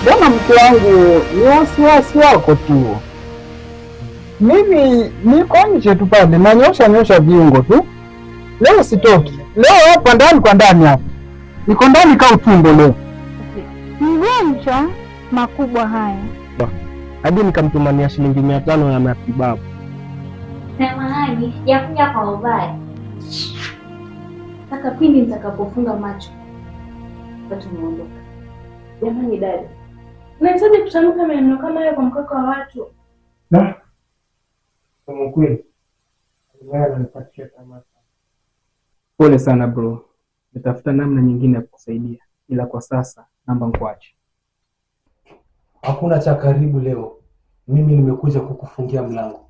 Mbona mke wangu ni wasiwasi wako tu? Mimi niko nje tu pale nanyosha viungo tu. Leo sitoki. Leo hapa ndani kwa ndani hapa. Niko ndani kama utumbo leo. Mgonjwa makubwa haya. Hadi nikamtumania shilingi 500 ya matibabu. Samahani, yakuja kwa ubaya. Sasa pindi nitakapofunga macho. Watu muondoka. Jamani dada. Unahitaji kutamka maneno kama hayo kwa mkaka wa watu. Na? Kama kweli. Wewe unanipatia tamaa. Pole sana bro. Nitafuta namna nyingine ya kukusaidia. Ila kwa sasa namba nikuache. Hakuna cha karibu leo. Mimi nimekuja kukufungia mlango.